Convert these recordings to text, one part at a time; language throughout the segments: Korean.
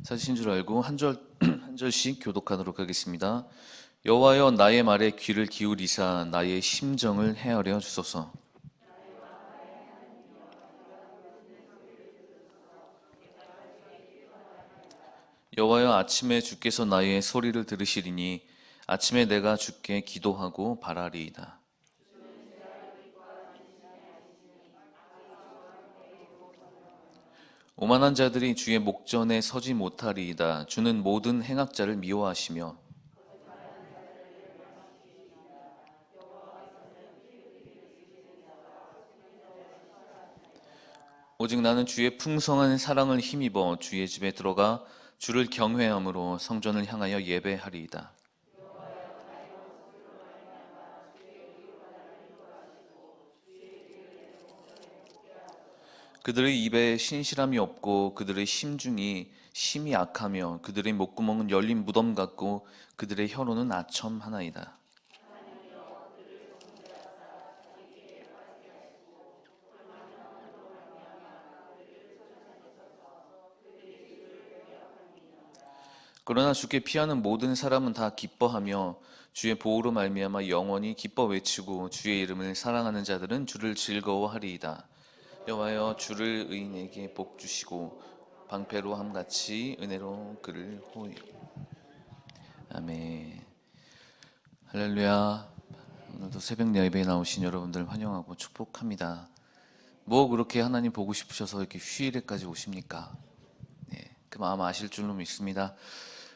사실인 줄 알고 한 절 한 절씩 교독하도록 하겠습니다. 여호와여 나의 말에 귀를 기울이사 나의 심정을 헤아려 주소서. 여호와여 아침에 주께서 나의 소리를 들으시리니 아침에 내가 주께 기도하고 바라리이다. 오만한 자들이 주의 목전에 서지 못하리이다. 주는 모든 행악자를 미워하시며 오직 나는 주의 풍성한 사랑을 힘입어 주의 집에 들어가 주를 경외함으로 성전을 향하여 예배하리이다. 그들의 입에 신실함이 없고 그들의 심중이 심히 악하며 그들의 목구멍은 열린 무덤 같고 그들의 혀로는 아첨 하나이다. 그러나 주께 피하는 모든 사람은 다 기뻐하며 주의 보호로 말미암아 영원히 기뻐 외치고 주의 이름을 사랑하는 자들은 주를 즐거워하리이다. 여호와여 주를 의인에게 복 주시고 방패로 함같이 은혜로 그를 호위로. 아멘. 할렐루야. 오늘도 새벽 예배에 나오신 여러분들 환영하고 축복합니다. 뭐 그렇게 하나님 보고 싶으셔서 이렇게 휴일에까지 오십니까? 네, 그 마음 아실 줄로 믿습니다.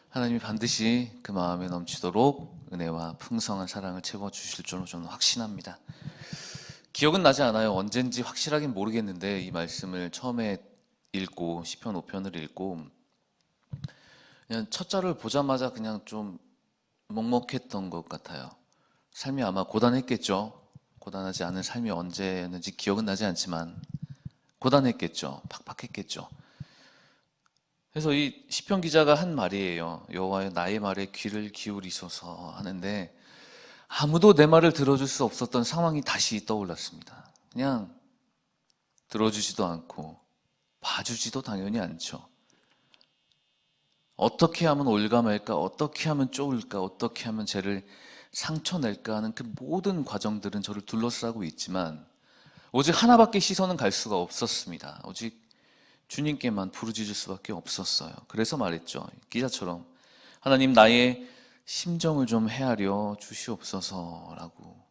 하나님이 반드시 그 마음에 넘치도록 은혜와 풍성한 사랑을 채워주실 줄로 저는 확신합니다. 기억은 나지 않아요. 언젠지 확실하긴 모르겠는데 이 말씀을 처음에 읽고 시편 5편을 읽고 그냥 첫 절을 보자마자 그냥 좀 먹먹했던 것 같아요. 삶이 아마 고단했겠죠. 고단하지 않은 삶이 언제였는지 기억은 나지 않지만 고단했겠죠. 팍팍했겠죠. 그래서 이 시편 기자가 한 말이에요. 여호와여 나의 말에 귀를 기울이소서 하는데 아무도 내 말을 들어줄 수 없었던 상황이 다시 떠올랐습니다. 그냥 들어주지도 않고 봐주지도 당연히 않죠. 어떻게 하면 올까 말까, 어떻게 하면 쪼을까, 어떻게 하면 쟤를 상처낼까 하는 그 모든 과정들은 저를 둘러싸고 있지만 오직 하나밖에 시선은 갈 수가 없었습니다. 오직 주님께만 부르짖을 수밖에 없었어요. 그래서 말했죠. 기자처럼 하나님 나의 심정을 좀 헤아려 주시옵소서라고.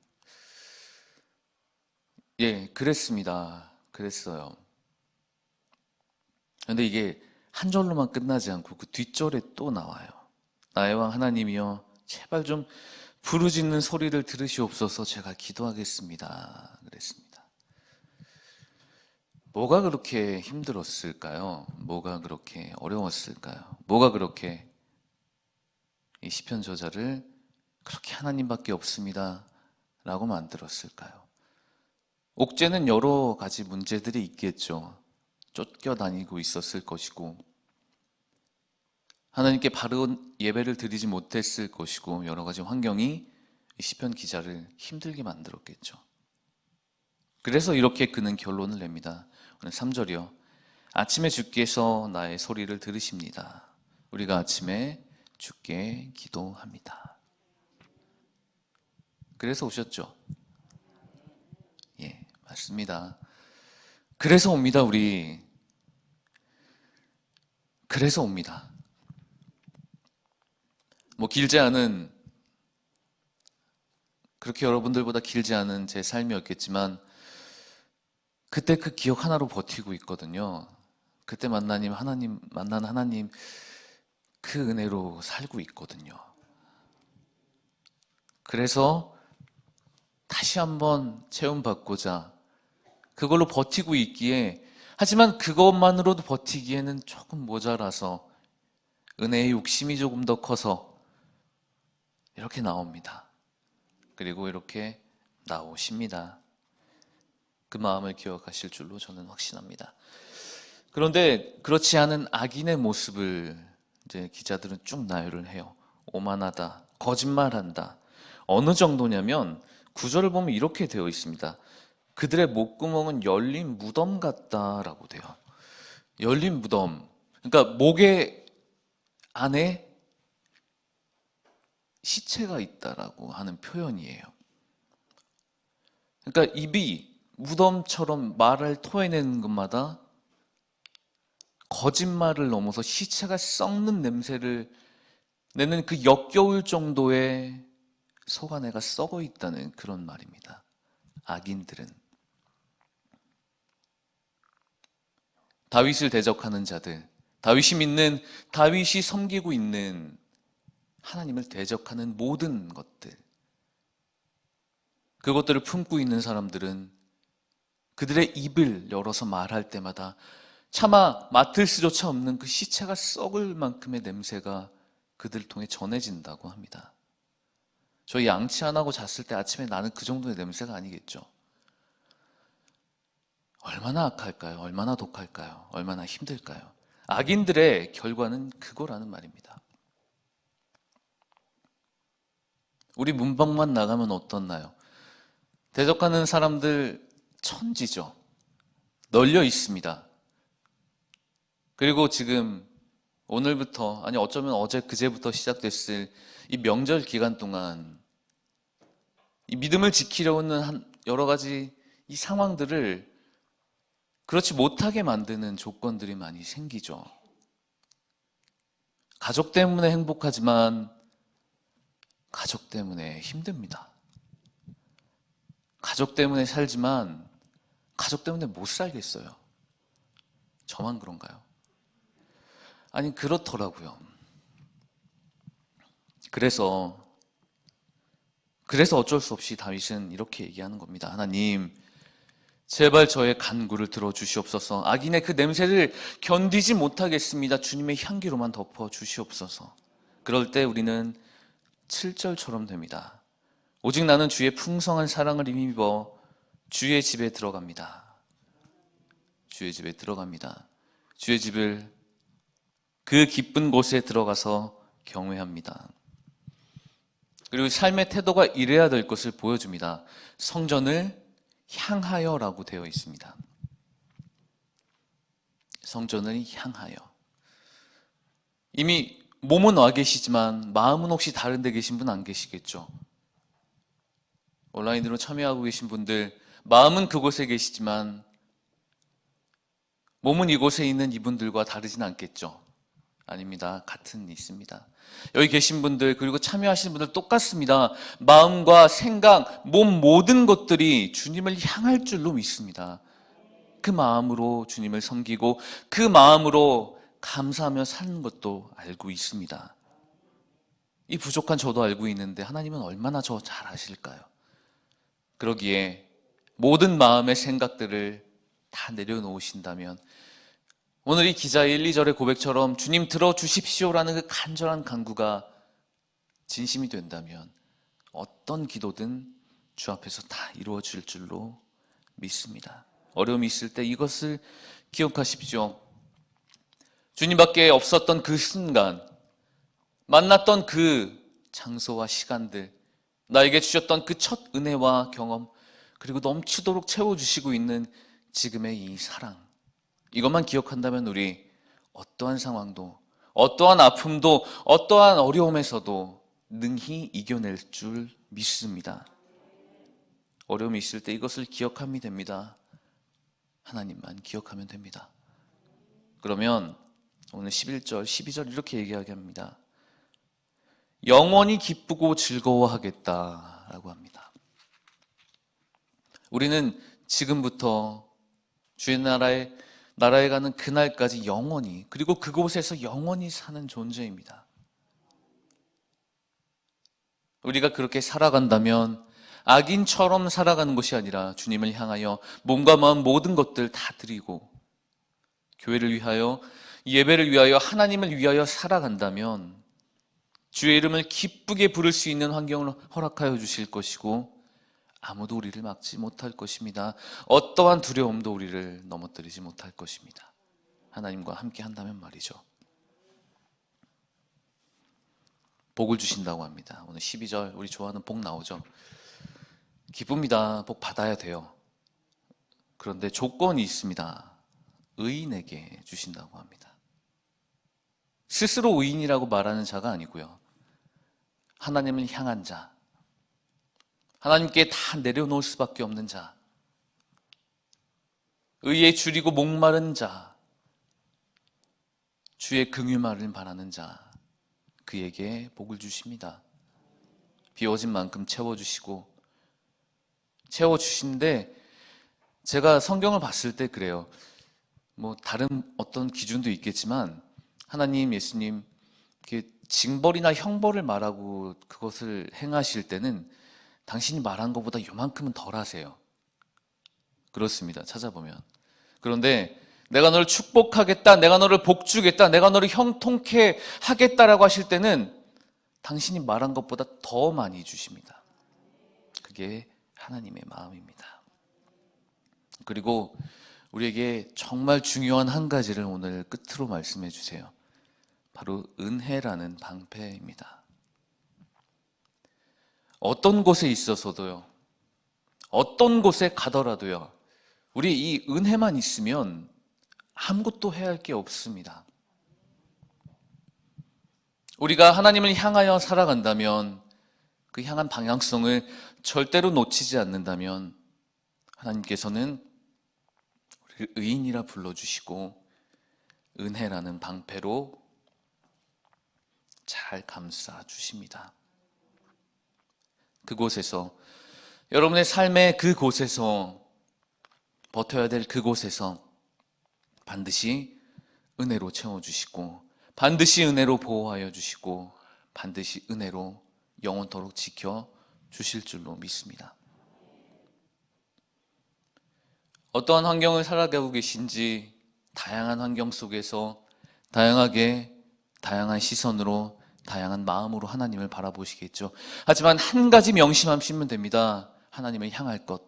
예, 그랬습니다. 그랬어요. 그런데 이게 한 절로만 끝나지 않고 그 뒷절에 또 나와요. 나의 왕 하나님이여 제발 좀 부르짖는 소리를 들으시옵소서. 제가 기도하겠습니다. 그랬습니다. 뭐가 그렇게 힘들었을까요? 뭐가 그렇게 어려웠을까요? 뭐가 그렇게 이 시편 저자를 그렇게 하나님밖에 없습니다 라고 만들었을까요? 옥죄는 여러 가지 문제들이 있겠죠. 쫓겨다니고 있었을 것이고 하나님께 바른 예배를 드리지 못했을 것이고 여러 가지 환경이 이 시편 기자를 힘들게 만들었겠죠. 그래서 이렇게 그는 결론을 냅니다. 오늘 3절이요. 아침에 주께서 나의 소리를 들으십니다. 우리가 아침에 주께 기도합니다. 그래서 오셨죠? 예, 맞습니다. 그래서 옵니다, 우리. 그래서 옵니다. 뭐 길지 않은, 그렇게 여러분들보다 길지 않은 제 삶이었겠지만 그때 그 기억 하나로 버티고 있거든요. 그때 만난 하나님 그 은혜로 살고 있거든요. 그래서 다시 한번 체험받고자 그걸로 버티고 있기에, 하지만 그것만으로도 버티기에는 조금 모자라서 은혜의 욕심이 조금 더 커서 이렇게 나옵니다. 그리고 이렇게 나오십니다. 그 마음을 기억하실 줄로 저는 확신합니다. 그런데 그렇지 않은 악인의 모습을 이제 기자들은 쭉 나열을 해요. 오만하다, 거짓말한다. 어느 정도냐면 구절을 보면 이렇게 되어 있습니다. 그들의 목구멍은 열린 무덤 같다라고 돼요. 열린 무덤. 그러니까 목에 안에 시체가 있다라고 하는 표현이에요. 그러니까 입이 무덤처럼 말을 토해내는 것마다 거짓말을 넘어서 시체가 썩는 냄새를 내는 그 역겨울 정도의 속 안에가 썩어 있다는 그런 말입니다. 악인들은 다윗을 대적하는 자들, 다윗이 믿는, 다윗이 섬기고 있는 하나님을 대적하는 모든 것들, 그것들을 품고 있는 사람들은 그들의 입을 열어서 말할 때마다 차마 맡을 수조차 없는 그 시체가 썩을 만큼의 냄새가 그들을 통해 전해진다고 합니다. 저희 양치 안 하고 잤을 때 아침에 나는 그 정도의 냄새가 아니겠죠. 얼마나 악할까요? 얼마나 독할까요? 얼마나 힘들까요? 악인들의 결과는 그거라는 말입니다. 우리 문방만 나가면 어떻나요? 대적하는 사람들 천지죠. 널려 있습니다. 그리고 지금 오늘부터, 아니 어쩌면 어제 그제부터 시작됐을 이 명절 기간 동안 이 믿음을 지키려는 여러 가지 이 상황들을 그렇지 못하게 만드는 조건들이 많이 생기죠. 가족 때문에 행복하지만 가족 때문에 힘듭니다. 가족 때문에 살지만 가족 때문에 못 살겠어요. 저만 그런가요? 아니, 그렇더라고요. 그래서 어쩔 수 없이 다윗은 이렇게 얘기하는 겁니다. 하나님, 제발 저의 간구를 들어주시옵소서. 악인의 그 냄새를 견디지 못하겠습니다. 주님의 향기로만 덮어주시옵소서. 그럴 때 우리는 7절처럼 됩니다. 오직 나는 주의 풍성한 사랑을 힘입어 주의 집에 들어갑니다. 주의 집에 들어갑니다. 주의 집을 그 기쁜 곳에 들어가서 경외합니다. 그리고 삶의 태도가 이래야 될 것을 보여줍니다. 성전을 향하여라고 되어 있습니다. 성전을 향하여. 이미 몸은 와 계시지만 마음은 혹시 다른 데 계신 분 안 계시겠죠? 온라인으로 참여하고 계신 분들, 마음은 그곳에 계시지만 몸은 이곳에 있는 이분들과 다르진 않겠죠? 아닙니다. 같은 있습니다. 여기 계신 분들, 그리고 참여하시는 분들 똑같습니다. 마음과 생각, 몸 모든 것들이 주님을 향할 줄로 믿습니다. 그 마음으로 주님을 섬기고 그 마음으로 감사하며 사는 것도 알고 있습니다. 이 부족한 저도 알고 있는데 하나님은 얼마나 저 잘 아실까요? 그러기에 모든 마음의 생각들을 다 내려놓으신다면 오늘 이 기자의 1, 2절의 고백처럼 주님 들어주십시오라는 그 간절한 간구가 진심이 된다면 어떤 기도든 주 앞에서 다 이루어질 줄로 믿습니다. 어려움이 있을 때 이것을 기억하십시오. 주님밖에 없었던 그 순간, 만났던 그 장소와 시간들, 나에게 주셨던 그 첫 은혜와 경험, 그리고 넘치도록 채워주시고 있는 지금의 이 사랑, 이것만 기억한다면 우리 어떠한 상황도, 어떠한 아픔도, 어떠한 어려움에서도 능히 이겨낼 줄 믿습니다. 어려움이 있을 때 이것을 기억하면 됩니다. 하나님만 기억하면 됩니다. 그러면 오늘 11절, 12절 이렇게 얘기하게 합니다. 영원히 기쁘고 즐거워하겠다라고 합니다. 우리는 지금부터 주의 나라에 가는 그날까지 영원히, 그리고 그곳에서 영원히 사는 존재입니다. 우리가 그렇게 살아간다면 악인처럼 살아가는 것이 아니라 주님을 향하여 몸과 마음 모든 것들 다 드리고 교회를 위하여, 예배를 위하여, 하나님을 위하여 살아간다면 주의 이름을 기쁘게 부를 수 있는 환경을 허락하여 주실 것이고 아무도 우리를 막지 못할 것입니다. 어떠한 두려움도 우리를 넘어뜨리지 못할 것입니다. 하나님과 함께 한다면 말이죠. 복을 주신다고 합니다. 오늘 12절 우리 좋아하는 복 나오죠. 기쁩니다. 복 받아야 돼요. 그런데 조건이 있습니다. 의인에게 주신다고 합니다. 스스로 의인이라고 말하는 자가 아니고요. 하나님을 향한 자, 하나님께 다 내려놓을 수밖에 없는 자, 의에 줄이고 목마른 자, 주의 긍휼만을 바라는 자, 그에게 복을 주십니다. 비워진 만큼 채워주시고 채워주시는데, 제가 성경을 봤을 때 그래요. 뭐 다른 어떤 기준도 있겠지만 하나님, 예수님 이렇게 징벌이나 형벌을 말하고 그것을 행하실 때는 당신이 말한 것보다 요만큼은 덜 하세요. 그렇습니다. 찾아보면. 그런데 내가 너를 축복하겠다, 내가 너를 복주겠다, 내가 너를 형통케 하겠다라고 하실 때는 당신이 말한 것보다 더 많이 주십니다. 그게 하나님의 마음입니다. 그리고 우리에게 정말 중요한 한 가지를 오늘 끝으로 말씀해 주세요. 바로 은혜라는 방패입니다. 어떤 곳에 있어서도요, 어떤 곳에 가더라도요, 우리 이 은혜만 있으면 아무것도 해야 할 게 없습니다. 우리가 하나님을 향하여 살아간다면, 그 향한 방향성을 절대로 놓치지 않는다면 하나님께서는 우리를 의인이라 불러주시고 은혜라는 방패로 잘 감싸 주십니다. 그곳에서, 여러분의 삶의 그곳에서, 버텨야 될 그곳에서 반드시 은혜로 채워주시고, 반드시 은혜로 보호하여 주시고, 반드시 은혜로 영원토록 지켜 주실 줄로 믿습니다. 어떠한 환경을 살아가고 계신지 다양한 환경 속에서 다양하게, 다양한 시선으로, 다양한 마음으로 하나님을 바라보시겠죠. 하지만 한 가지 명심하시면 됩니다. 하나님을 향할 것,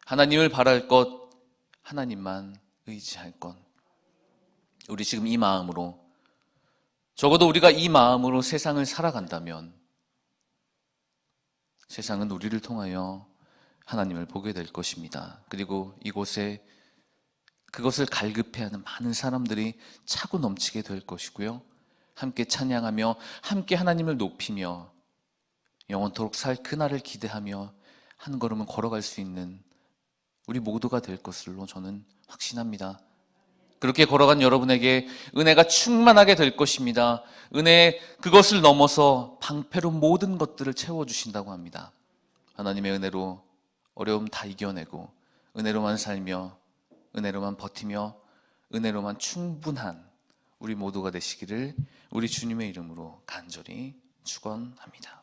하나님을 바랄 것, 하나님만 의지할 것. 우리 지금 이 마음으로, 적어도 우리가 이 마음으로 세상을 살아간다면 세상은 우리를 통하여 하나님을 보게 될 것입니다. 그리고 이곳에 그것을 갈급해하는 많은 사람들이 차고 넘치게 될 것이고요. 함께 찬양하며 함께 하나님을 높이며 영원토록 살 그날을 기대하며 한 걸음은 걸어갈 수 있는 우리 모두가 될 것으로 저는 확신합니다. 그렇게 걸어간 여러분에게 은혜가 충만하게 될 것입니다. 은혜, 그것을 넘어서 방패로 모든 것들을 채워주신다고 합니다. 하나님의 은혜로 어려움 다 이겨내고 은혜로만 살며 은혜로만 버티며 은혜로만 충분한 우리 모두가 되시기를 우리 주님의 이름으로 간절히 축원합니다.